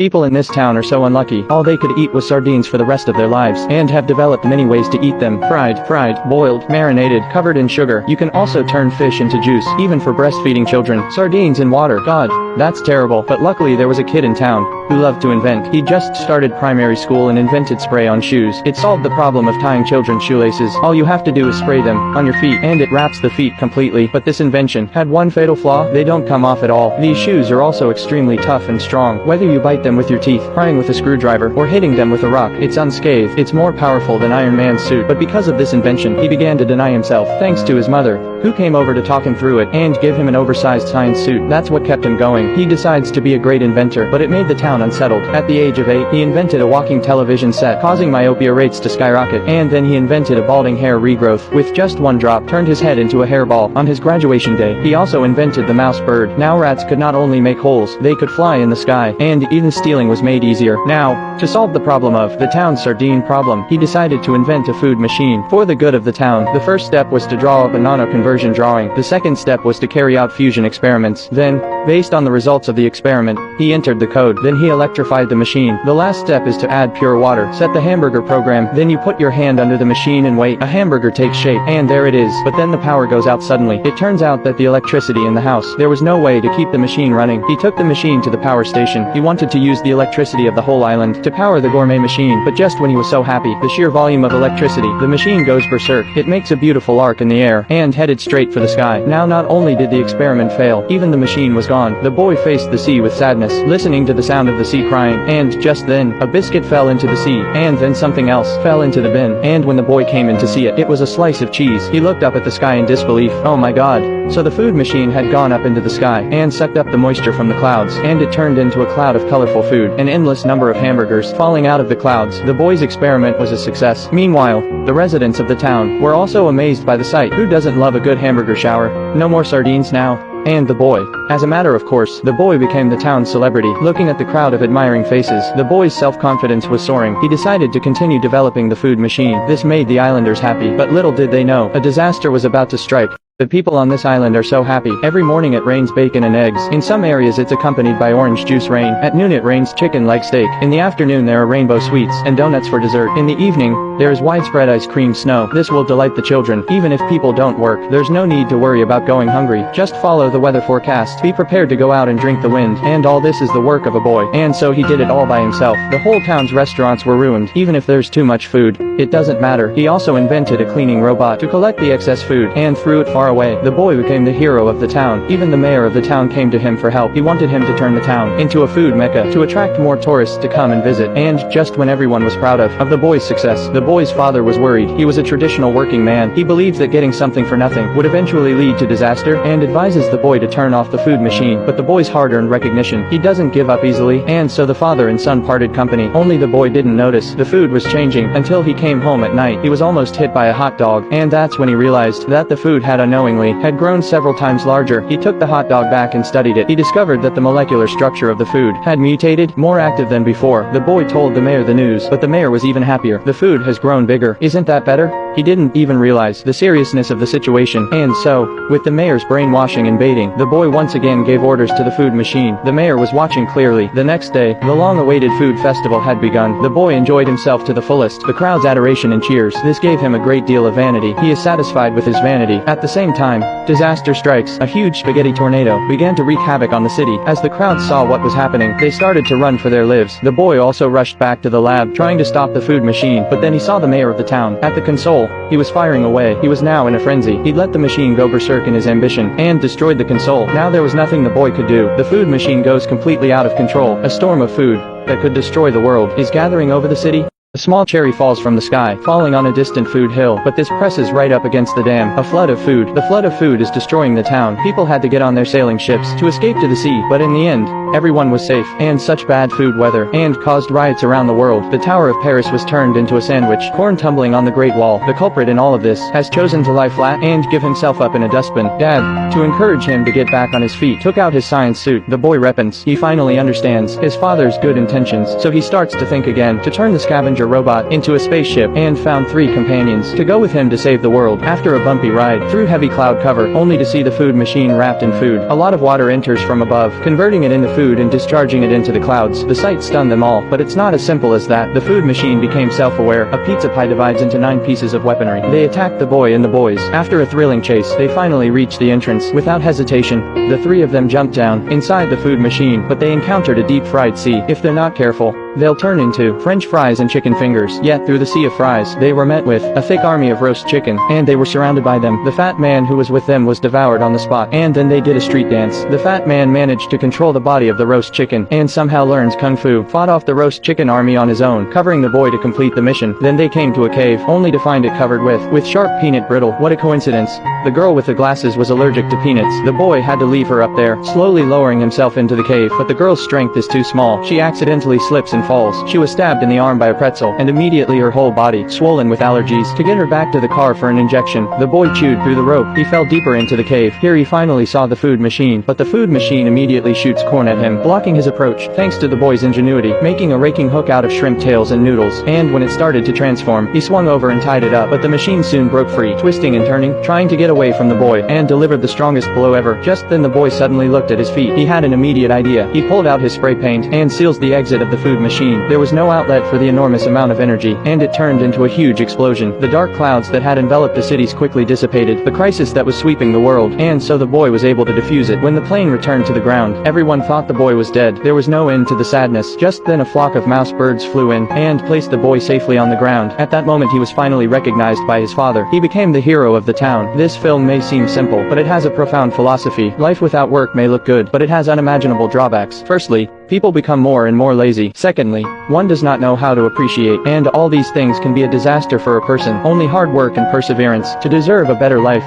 People in this town are so unlucky. All they could eat was sardines for the rest of their lives, and have developed many ways to eat them. Fried, boiled, marinated, covered in sugar. You can also turn fish into juice, even for breastfeeding children. Sardines in water. God, that's terrible. But luckily there was a kid in town who loved to invent. He just started primary school and invented spray on shoes. It solved the problem of tying children's shoelaces. All you have to do is spray them on your feet, and it wraps the feet completely. But this invention had one fatal flaw: they don't come off at all. These shoes are also extremely tough and strong. Whether you bite them with your teeth, prying with a screwdriver, or hitting them with a rock, it's unscathed. It's more powerful than Iron Man's suit. But because of this invention, he began to deny himself, thanks to his mother, who came over to talk him through it and give him an oversized science suit. That's what kept him going. He decides to be a great inventor, but it made the town unsettled. At the age of 8, he invented a walking television set, causing myopia rates to skyrocket, and then he invented a balding hair regrowth. With just one drop, turned his head into a hairball. On his graduation day, he also invented the mouse bird. Now rats could not only make holes, they could fly in the sky, and even stealing was made easier. Now, to solve the problem of the town's sardine problem, he decided to invent a food machine for the good of the town. The first step was to draw up a nano-conversion drawing. The second step was to carry out fusion experiments. Then, based on the results of the experiment, he entered the code. Then he electrified the machine. The last step is to add pure water. Set the hamburger program. Then you put your hand under the machine and wait. A hamburger takes shape, and there it is. But then the power goes out suddenly. It turns out that the electricity in the house, there was no way to keep the machine running. He took the machine to the power station. He wanted to use the electricity of the whole island to power the gourmet machine. But just when he was so happy, the sheer volume of electricity, the machine goes berserk. It makes a beautiful arc in the air, and headed straight for the sky. Now not only did the experiment fail, even the machine was gone. The boy faced the sea with sadness, listening to the sound of the sea crying, and just then, a biscuit fell into the sea, and then something else fell into the bin, and when the boy came in to see it, it was a slice of cheese. He looked up at the sky in disbelief. Oh my god. So the food machine had gone up into the sky, and sucked up the moisture from the clouds, and it turned into a cloud of colorful food, an endless number of hamburgers falling out of the clouds. The boy's experiment was a success. Meanwhile, the residents of the town were also amazed by the sight. Who doesn't love a good hamburger shower? No more sardines now. And the boy. As a matter of course, the boy became the town's celebrity. Looking at the crowd of admiring faces, the boy's self-confidence was soaring. He decided to continue developing the food machine. This made the islanders happy, but little did they know, a disaster was about to strike. The people on this island are so happy. Every morning it rains bacon and eggs. In some areas it's accompanied by orange juice rain. At noon it rains chicken like steak. In the afternoon there are rainbow sweets and donuts for dessert. In the evening, there is widespread ice cream snow. This will delight the children. Even if people don't work, there's no need to worry about going hungry. Just follow the weather forecast. Be prepared to go out and drink the wind. And all this is the work of a boy. And so he did it all by himself. The whole town's restaurants were ruined. Even if there's too much food, it doesn't matter. He also invented a cleaning robot to collect the excess food and threw it far away. The boy became the hero of the town. Even the mayor of the town came to him for help. He wanted him to turn the town into a food mecca to attract more tourists to come and visit. And just when everyone was proud of the boy's success, the boy's father was worried. He was a traditional working man. He believes that getting something for nothing would eventually lead to disaster, and advises the boy to turn off the food machine. But the boy's hard-earned recognition, he doesn't give up easily, and so the father and son parted company. Only the boy didn't notice the food was changing until he came home at night. He was almost hit by a hot dog, and that's when he realized that the food had unknowingly grown several times larger. He took the hot dog back and studied it. He discovered that the molecular structure of the food had mutated, more active than before. The boy told the mayor the news, but the mayor was even happier. The food has grown bigger. Isn't that better? He didn't even realize the seriousness of the situation, and so, with the mayor's brainwashing and baiting, the boy once again gave orders to the food machine. The mayor was watching clearly. The next day, the long-awaited food festival had begun. The boy enjoyed himself to the fullest. The crowd's adoration and cheers. This gave him a great deal of vanity. He is satisfied with his vanity. At the same time, disaster strikes. A huge spaghetti tornado began to wreak havoc on the city. As the crowd saw what was happening, they started to run for their lives. The boy also rushed back to the lab, trying to stop the food machine, but then he saw the mayor of the town at the console. He was firing away. He was now in a frenzy. He'd let the machine go berserk in his ambition, and destroyed the console. Now there was nothing the boy could do. The food machine goes completely out of control. A storm of food that could destroy the world is gathering over the city. A small cherry falls from the sky, falling on a distant food hill, but this presses right up against the dam. A flood of food. The flood of food is destroying the town. People had to get on their sailing ships to escape to the sea, but in the end, everyone was safe. And such bad food weather, and caused riots around the world. The Tower of Paris was turned into a sandwich, corn tumbling on the Great Wall. The culprit in all of this has chosen to lie flat and give himself up in a dustbin. Dad, to encourage him to get back on his feet, took out his science suit. The boy repents. He finally understands his father's good intentions, so he starts to think again. To turn the scavenger passenger robot into a spaceship and found 3 companions to go with him to save the world. After a bumpy ride through heavy cloud cover, only to see the food machine wrapped in food. A lot of water enters from above, converting it into food and discharging it into the clouds. The sight stunned them all, but it's not as simple as that. The food machine became self-aware. A pizza pie divides into 9 pieces of weaponry. They attacked the boy and the boys. After a thrilling chase, they finally reached the entrance. Without hesitation, the 3 of them jumped down inside the food machine, but they encountered a deep-fried sea. If they're not careful, they'll turn into French fries and chicken fingers. Yet through the sea of fries, they were met with a thick army of roast chicken, and they were surrounded by them. The fat man who was with them was devoured on the spot, and then they did a street dance. The fat man managed to control the body of the roast chicken, and somehow learned kung fu, fought off the roast chicken army on his own, covering the boy to complete the mission. Then they came to a cave, only to find it covered with sharp peanut brittle. What a coincidence. The girl with the glasses was allergic to peanuts. The boy had to leave her up there, slowly lowering himself into the cave, but the girl's strength is too small. She accidentally slips and falls. She was stabbed in the arm by a pretzel, and immediately her whole body, swollen with allergies. To get her back to the car for an injection, the boy chewed through the rope. He fell deeper into the cave. Here he finally saw the food machine, but the food machine immediately shoots corn at him, blocking his approach. Thanks to the boy's ingenuity, making a raking hook out of shrimp tails and noodles, and when it started to transform, he swung over and tied it up, but the machine soon broke free, twisting and turning, trying to get away from the boy, and delivered the strongest blow ever. Just then the boy suddenly looked at his feet. He had an immediate idea. He pulled out his spray paint and seals the exit of the food machine. There was no outlet for the enormous amount of energy, and it turned into a huge explosion. The dark clouds that had enveloped the cities quickly dissipated, the crisis that was sweeping the world, and so the boy was able to defuse it. When the plane returned to the ground, everyone thought the boy was dead. There was no end to the sadness. Just then a flock of mouse birds flew in and placed the boy safely on the ground. At that moment he was finally recognized by his father. He became the hero of the town. This film may seem simple, but it has a profound philosophy. Life without work may look good, but it has unimaginable drawbacks. Firstly, people become more and more lazy. Secondly, one does not know how to appreciate, and all these things can be a disaster for a person. Only hard work and perseverance to deserve a better life.